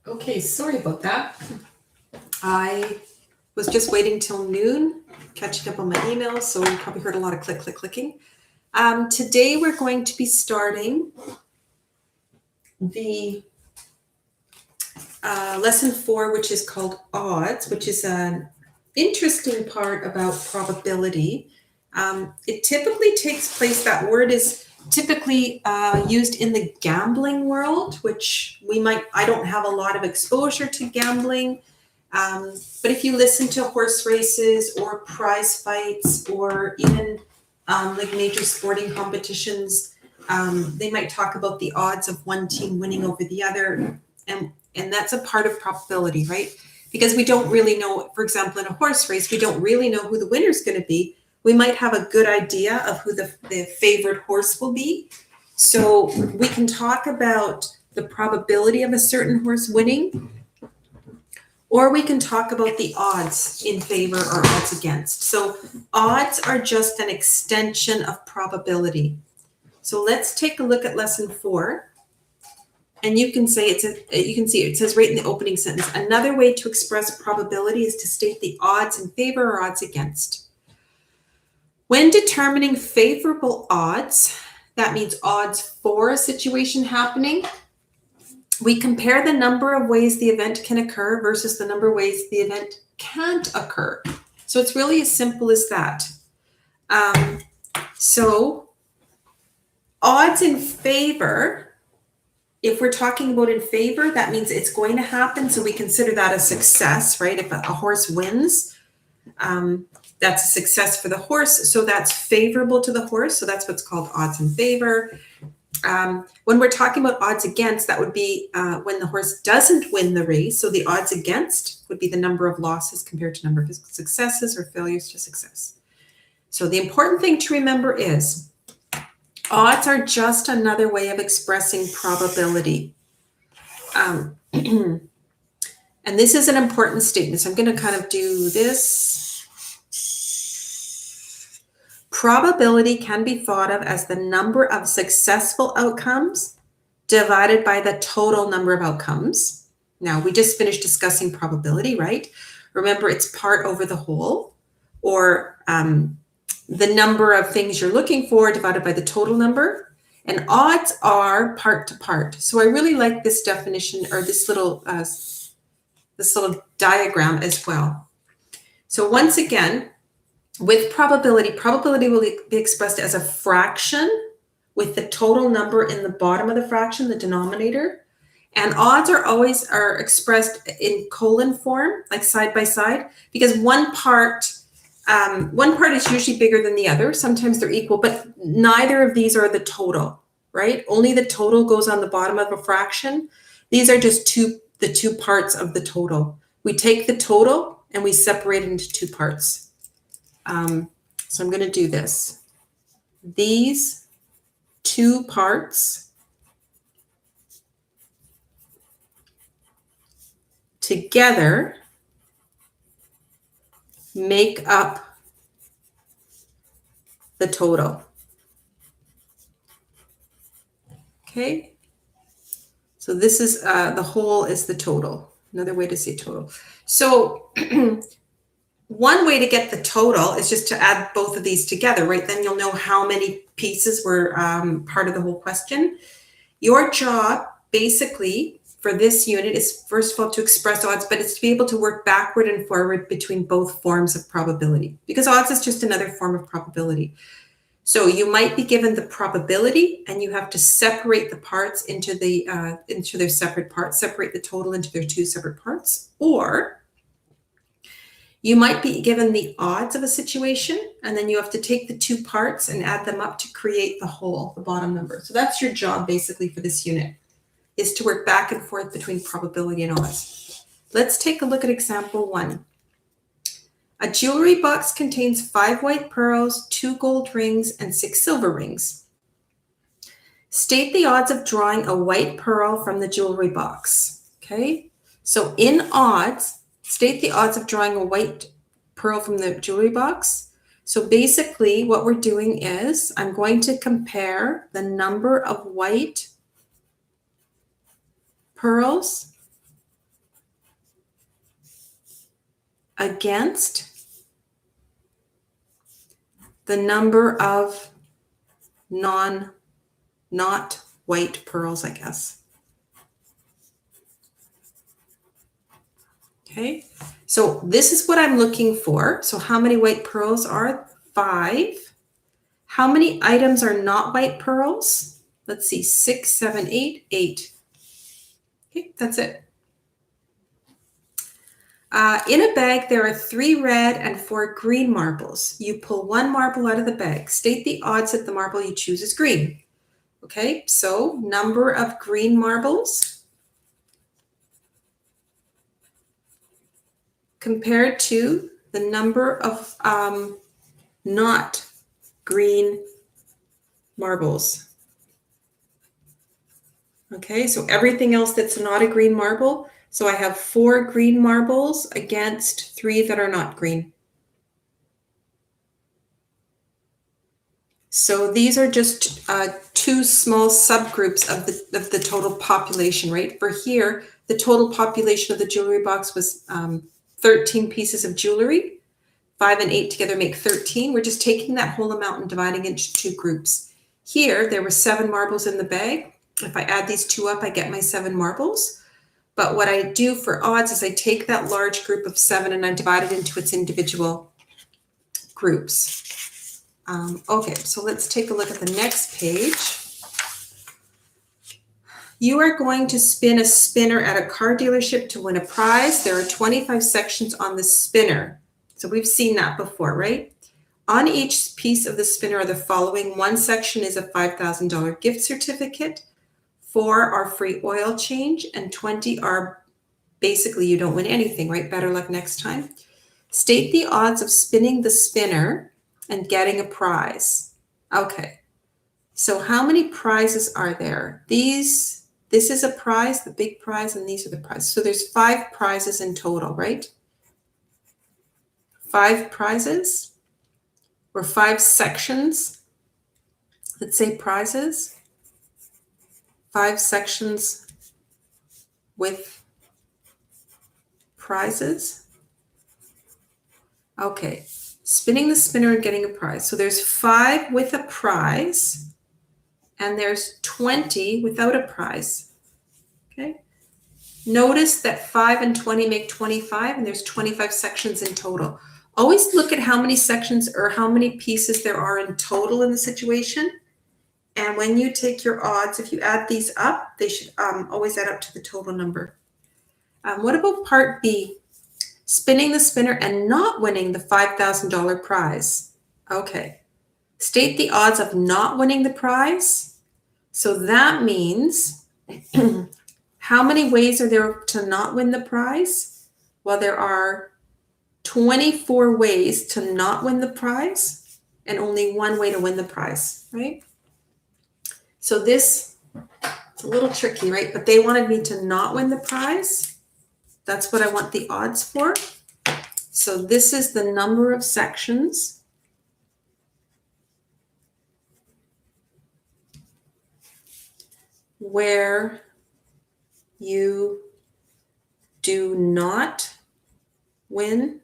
Okay, sorry about that. I was just waiting till noon, catching up on my emails, so you probably heard a lot of clicking. Today we're going to be starting the lesson 4, which is called odds, which is an interesting part about probability. It typically takes place, that word is typically used in the gambling world, which I don't have a lot of exposure to gambling. But if you listen to horse races or prize fights or even like major sporting competitions, they might talk about the odds of one team winning over the other. And that's a part of probability, right? Because we don't really know, for example, in a horse race, we don't really know who the winner's going to be. We might have a good idea of who the favored horse will be. So we can talk about the probability of a certain horse winning, Or we can talk about the odds in favor or odds against. So odds are just an extension of probability. So let's take a look at lesson 4. And you can say you can see it says right in the opening sentence, another way to express probability is to state the odds in favor or odds against. When determining favorable odds, that means odds for a situation happening, we compare the number of ways the event can occur versus the number of ways the event can't occur. So it's really as simple as that. So odds in favor, if we're talking about in favor, that means it's going to happen. So we consider that a success, right? If a horse wins, that's a success for the horse. So that's favorable to the horse. So that's what's called odds in favor. When we're talking about odds against, that would be when the horse doesn't win the race. So the odds against would be the number of losses compared to number of successes or failures to success. So the important thing to remember is odds are just another way of expressing probability. And this is an important statement. So I'm going to kind of do this. Probability can be thought of as the number of successful outcomes divided by the total number of outcomes. Now, we just finished discussing probability, right? Remember, it's part over the whole, or the number of things you're looking for divided by the total number. And odds are part to part. So I really like this definition, or this little diagram as well. So once again, with probability will be expressed as a fraction with the total number in the bottom of the fraction, the denominator. And odds are always expressed in colon form, like side by side, because one part is usually bigger than the other. Sometimes they're equal, but neither of these are the total, right? Only the total goes on the bottom of a fraction. These are just the two parts of the total. We take the total and we separate it into two parts. So I'm going to do this. These two parts together make up the total. Okay. So this is the whole is the total. Another way to say total. So one way to get the total is just to add both of these together, right? Then you'll know how many pieces were part of the whole question. Your job, basically, for this unit is, first of all, to express odds, but it's to be able to work backward and forward between both forms of probability, because odds is just another form of probability. So you might be given the probability, and you have to separate the parts into their separate parts, separate the total into their two separate parts, or you might be given the odds of a situation, and then you have to take the two parts and add them up to create the whole, the bottom number. So that's your job basically for this unit, is to work back and forth between probability and odds. Let's take a look at example 1. A jewelry box contains 5 white pearls, 2 gold rings, and 6 silver rings. State the odds of drawing a white pearl from the jewelry box. Okay, so in odds, state the odds of drawing a white pearl from the jewelry box. So basically what we're doing is I'm going to compare the number of white pearls against the number of not white pearls, I guess. Okay, so this is what I'm looking for. So how many white pearls are 5? How many items are not white pearls? Let's see, 6, 7, 8, 8. Okay, that's it. In a bag, there are 3 red and 4 green marbles. You pull 1 marble out of the bag. State the odds that the marble you choose is green. Okay, so number of green marbles compared to the number of not green marbles. Okay, so everything else that's not a green marble, So I have 4 green marbles against 3 that are not green. So these are just 2 small subgroups of the total population, right? For here, the total population of the jewelry box was 13 pieces of jewelry. 5 and 8 together make 13. We're just taking that whole amount and dividing it into 2 groups. Here, there were 7 marbles in the bag. If I add these 2 up, I get my 7 marbles. But what I do for odds is I take that large group of 7 and I divide it into its individual groups. Okay, so let's take a look at the next page. You are going to spin a spinner at a car dealership to win a prize. There are 25 sections on the spinner. So we've seen that before, right? On each piece of the spinner are the following. 1 section is a $5,000 gift certificate, 4 are free oil change, and 20 are basically you don't win anything, right? Better luck next time. State the odds of spinning the spinner and getting a prize. Okay, so how many prizes are there? This is a prize, the big prize, and these are the prizes. So there's 5 prizes in total, right? 5 prizes or 5 sections. Let's say prizes. 5 sections with prizes. Okay, spinning the spinner and getting a prize. So there's 5 with a prize. And there's 20 without a prize, okay? Notice that 5 and 20 make 25, and there's 25 sections in total. Always look at how many sections or how many pieces there are in total in the situation. And when you take your odds, if you add these up, they should always add up to the total number. What about part B? Spinning the spinner and not winning the $5,000 prize. Okay, state the odds of not winning the prize. So that means how many ways are there to not win the prize? Well, there are 24 ways to not win the prize and only 1 way to win the prize, right? So this, it's a little tricky, right? But they wanted me to not win the prize. That's what I want the odds for. So this is the number of sections where you do not win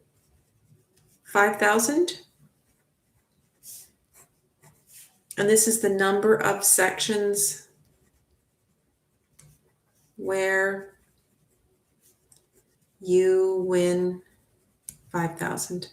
5,000. And this is the number of sections where you win 5,000.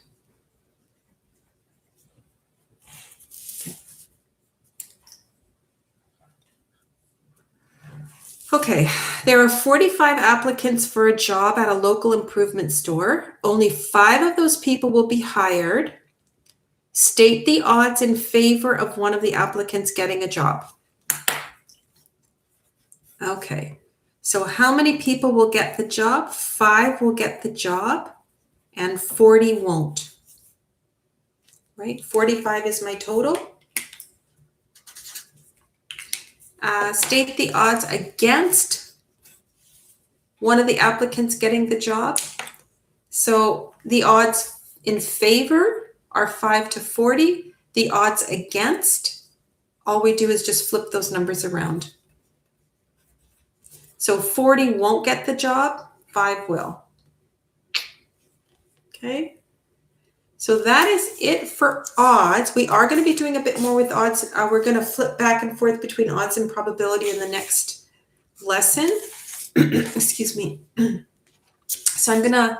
Okay, there are 45 applicants for a job at a local improvement store. Only 5 of those people will be hired. State the odds in favor of one of the applicants getting a job. Okay, so how many people will get the job? 5 will get the job and 40 won't. Right, 45 is my total. State the odds against one of the applicants getting the job. So the odds in favor are 5 to 40. The odds against, all we do is just flip those numbers around. So 40 won't get the job, 5 will. Okay. So that is it for odds. We are going to be doing a bit more with odds. We're going to flip back and forth between odds and probability in the next lesson. Excuse me. So I'm going to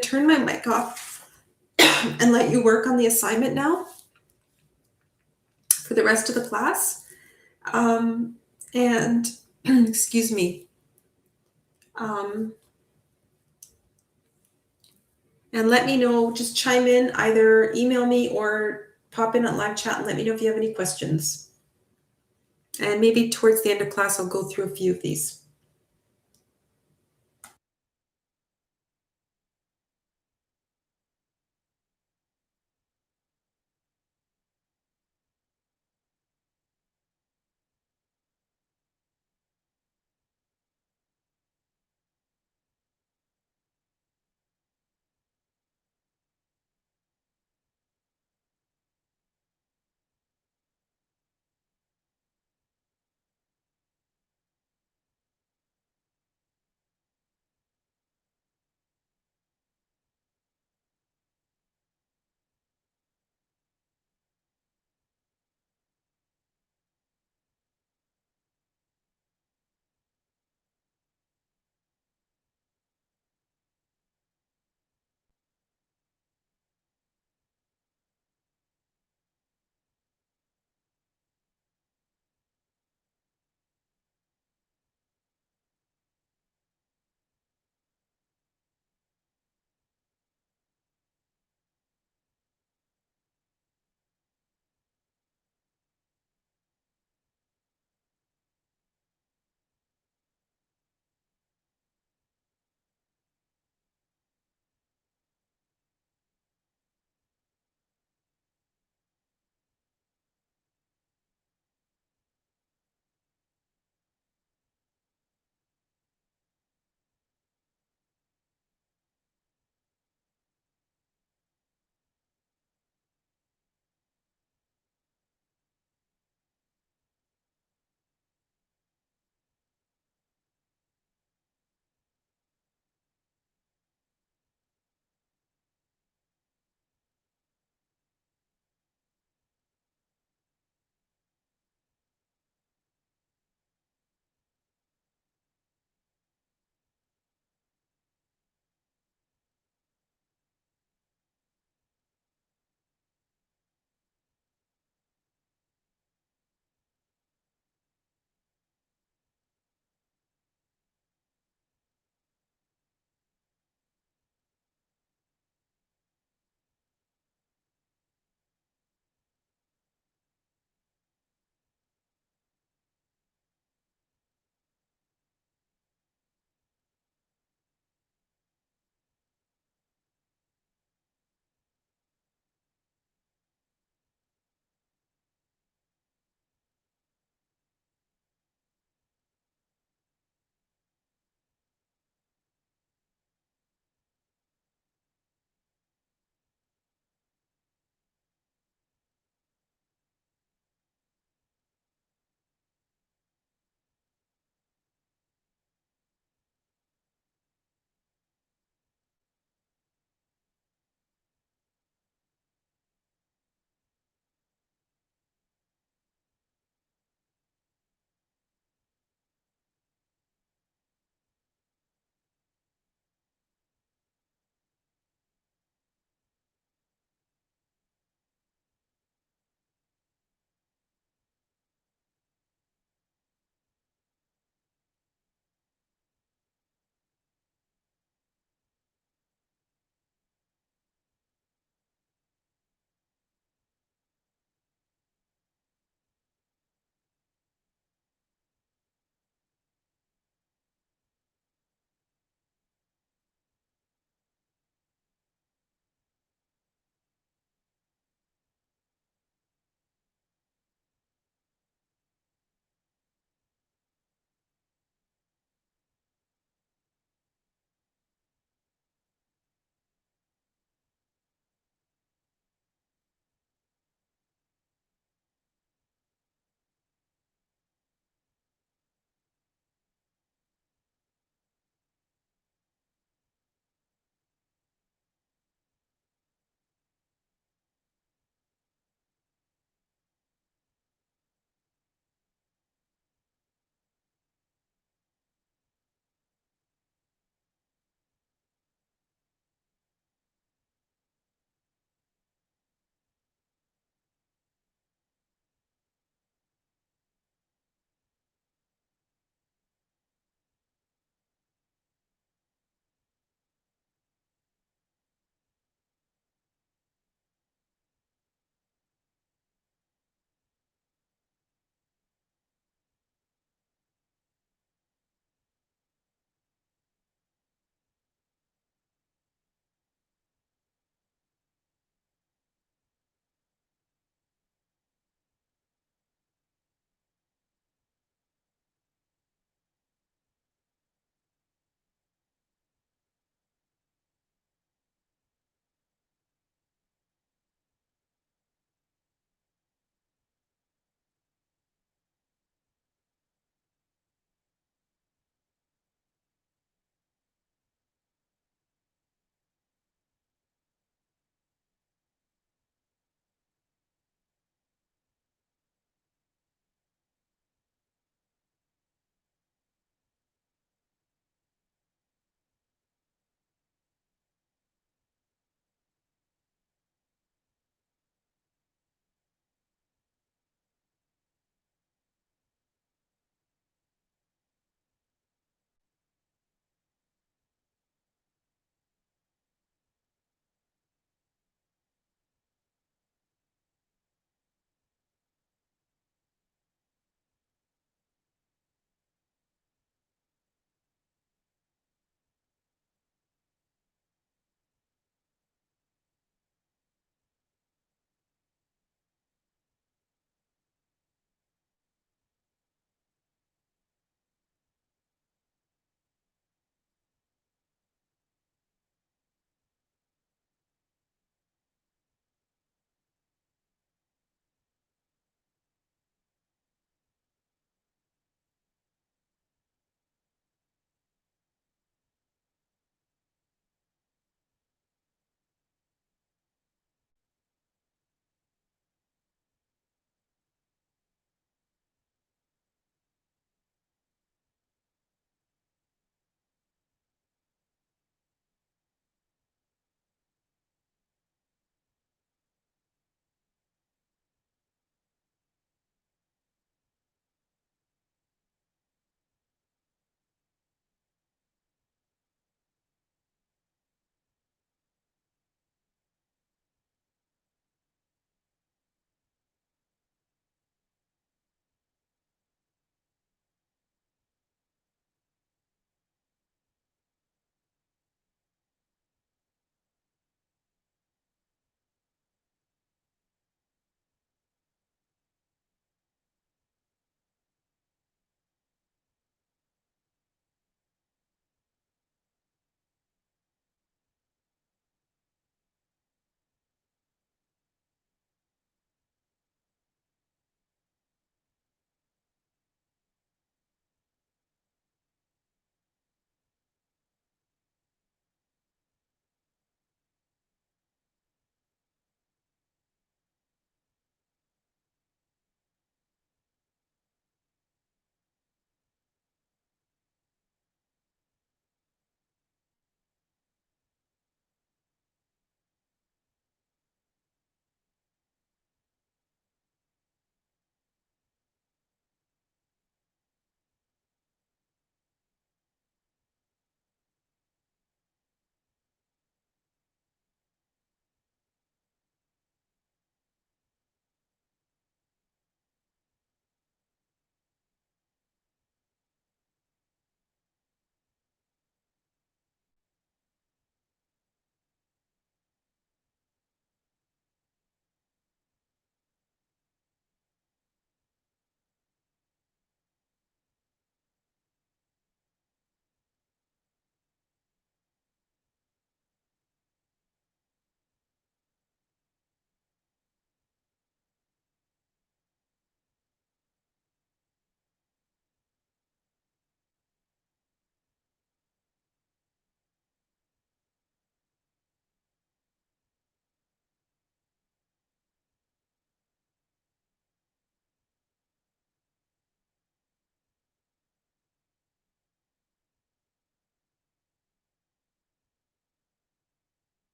turn my mic off and let you work on the assignment now for the rest of the class. And excuse me. And let me know, just chime in, either email me or pop in at live chat and let me know if you have any questions. And maybe towards the end of class, I'll go through a few of these.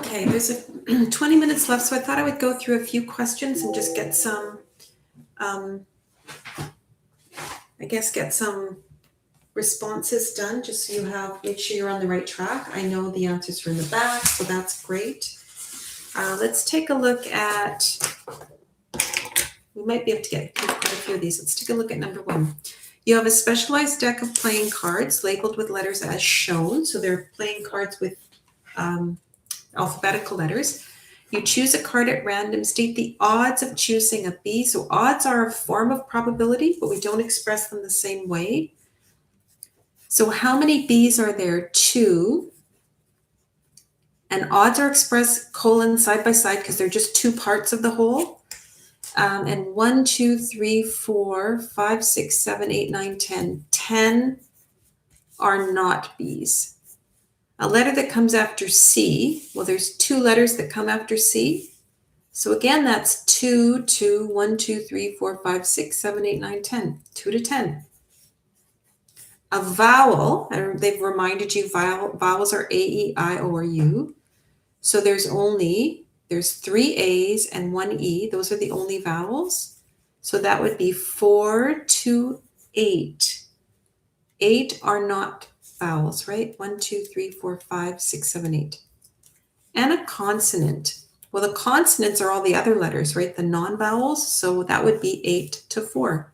Okay, there's 20 minutes left, so I thought I would go through a few questions and just get some, get some responses done, just so you make sure you're on the right track. I know the answers are in the back, so that's great. Let's take a look at, we might be able to get quite a few of these. Let's take a look at number 1. You have a specialized deck of playing cards labeled with letters as shown. So they're playing cards with alphabetical letters. You choose a card at random, state the odds of choosing a B. So odds are a form of probability, but we don't express them the same way. So how many B's are there? 2. And odds are expressed colon side by side because they're just 2 parts of the whole. And 1, 2, 3, 4, 5, 6, 7, 8, 9, 10. 10 are not B's. A letter that comes after C, well, there's 2 letters that come after C. So again, that's 2, 2, 1, 2, 3, 4, 5, 6, 7, 8, 9, 10. 2 to 10. A vowel, and they've reminded you vowels are A, E, I, O, or U. So there's 3 A's and 1 E. Those are the only vowels. So that would be 4 to 8. 8 are not vowels, right? 1, 2, 3, 4, 5, 6, 7, 8. And a consonant. Well, the consonants are all the other letters, right? The non-vowels. So that would be 8 to 4.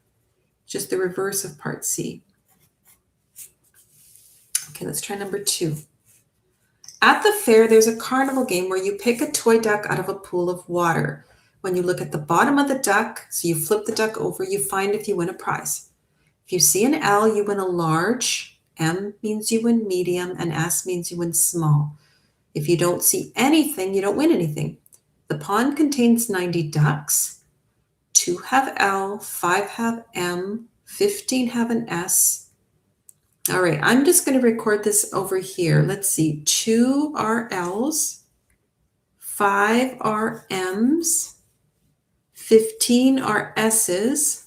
Just the reverse of part C. Okay, let's try number 2. At the fair, there's a carnival game where you pick a toy duck out of a pool of water. When you look at the bottom of the duck, so you flip the duck over, you find if you win a prize. If you see an L, you win a large. M means you win medium, and S means you win small. If you don't see anything, you don't win anything. The pond contains 90 ducks. 2 have L, 5 have M, 15 have an S. All right, I'm just going to record this over here. Let's see, 2 are L's, 5 are M's, 15 are S's,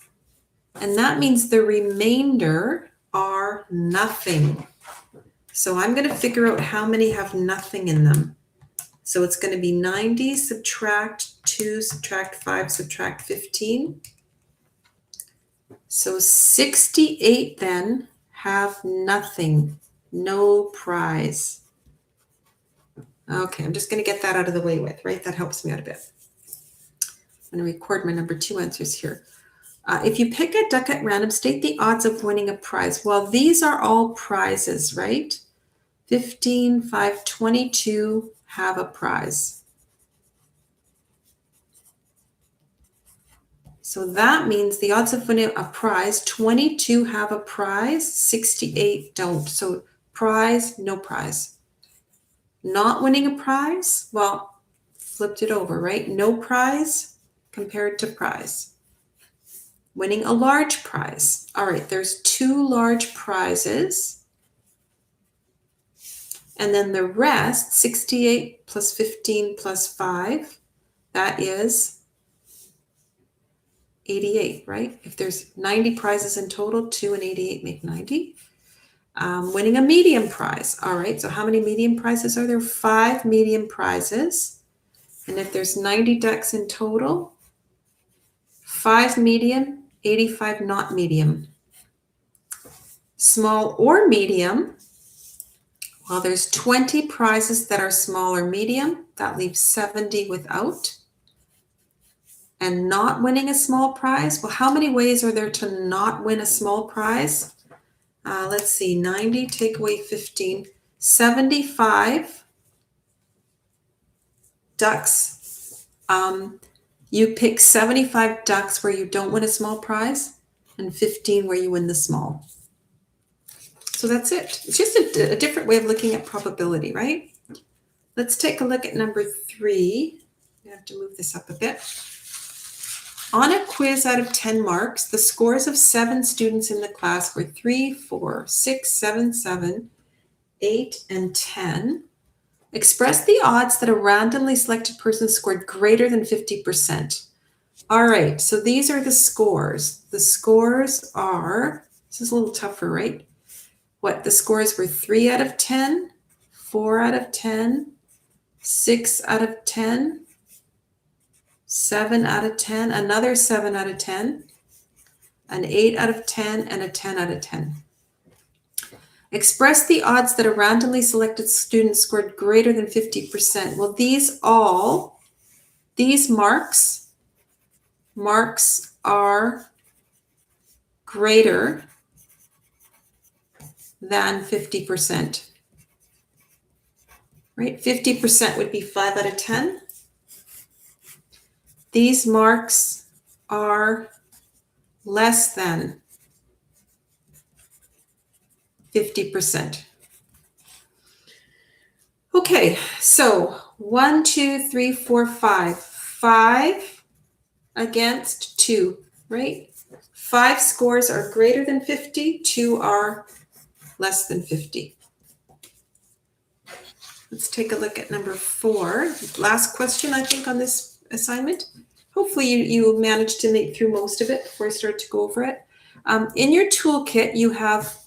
and that means the remainder are nothing. So I'm going to figure out how many have nothing in them. So it's going to be 90 subtract 2 subtract 5 subtract 15. So 68 then have nothing, no prize. Okay, I'm just going to get that out of the way with, right? That helps me out a bit. I'm going to record my number 2 answers here. If you pick a duck at random, state the odds of winning a prize. Well, these are all prizes, right? 15, 5, 22 have a prize. So that means the odds of winning a prize, 22 have a prize, 68 don't. So prize, no prize. Not winning a prize, well, flipped it over, right? No prize compared to prize. Winning a large prize. All right, there's 2 large prizes. And then the rest, 68 plus 15 plus 5, that is 88, right? If there's 90 prizes in total, 2 and 88 make 90. Winning a medium prize. All right, so how many medium prizes are there? 5 medium prizes. And if there's 90 ducks in total, 5 medium, 85 not medium. Small or medium, well, there's 20 prizes that are small or medium. That leaves 70 without. And not winning a small prize, well, how many ways are there to not win a small prize? Let's see, 90, take away 15, 75 ducks. You pick 75 ducks where you don't win a small prize and 15 where you win the small. So that's it. It's just a different way of looking at probability, right? Let's take a look at number 3. I have to move this up a bit. On a quiz out of 10 marks, the scores of 7 students in the class were 3, 4, 6, 7, 7, 8, and 10. Express the odds that a randomly selected person scored greater than 50%. All right, so these are the scores. The scores are, this is a little tougher, right? What, the scores were 3 out of 10, 4 out of 10, 6 out of 10, 7 out of 10, another 7 out of 10, an 8 out of 10, and a 10 out of 10. Express the odds that a randomly selected student scored greater than 50%. Well, these marks are greater than 50%. Right? 50% would be 5 out of 10. These marks are less than 50%. Okay, so 1, 2, 3, 4, 5. 5 against 2, right? 5 scores are greater than 50, 2 are less than 50. Let's take a look at number 4. Last question, I think, on this assignment. Hopefully you managed to make through most of it before I start to go over it. In your toolkit, you have,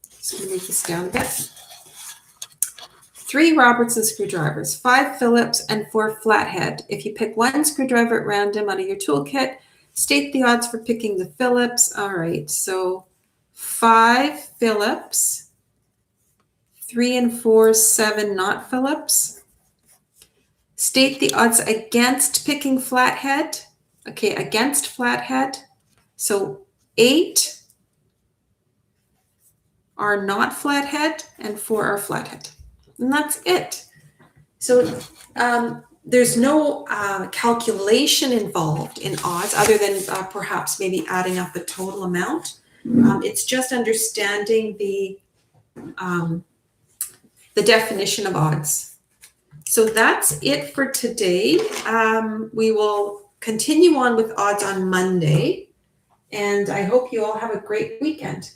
just going to move this down a bit, 3 Robertson screwdrivers, 5 Phillips, and 4 flathead. If you pick one screwdriver at random out of your toolkit, state the odds for picking the Phillips. All right, so 5 Phillips, 3 and 4, 7 not Phillips. State the odds against picking flathead. Okay, against flathead. So 8 are not flathead and 4 are flathead. And that's it. So there's no calculation involved in odds other than perhaps maybe adding up a total amount. It's just understanding the definition of odds. So that's it for today. We will continue on with odds on Monday, and I hope you all have a great weekend.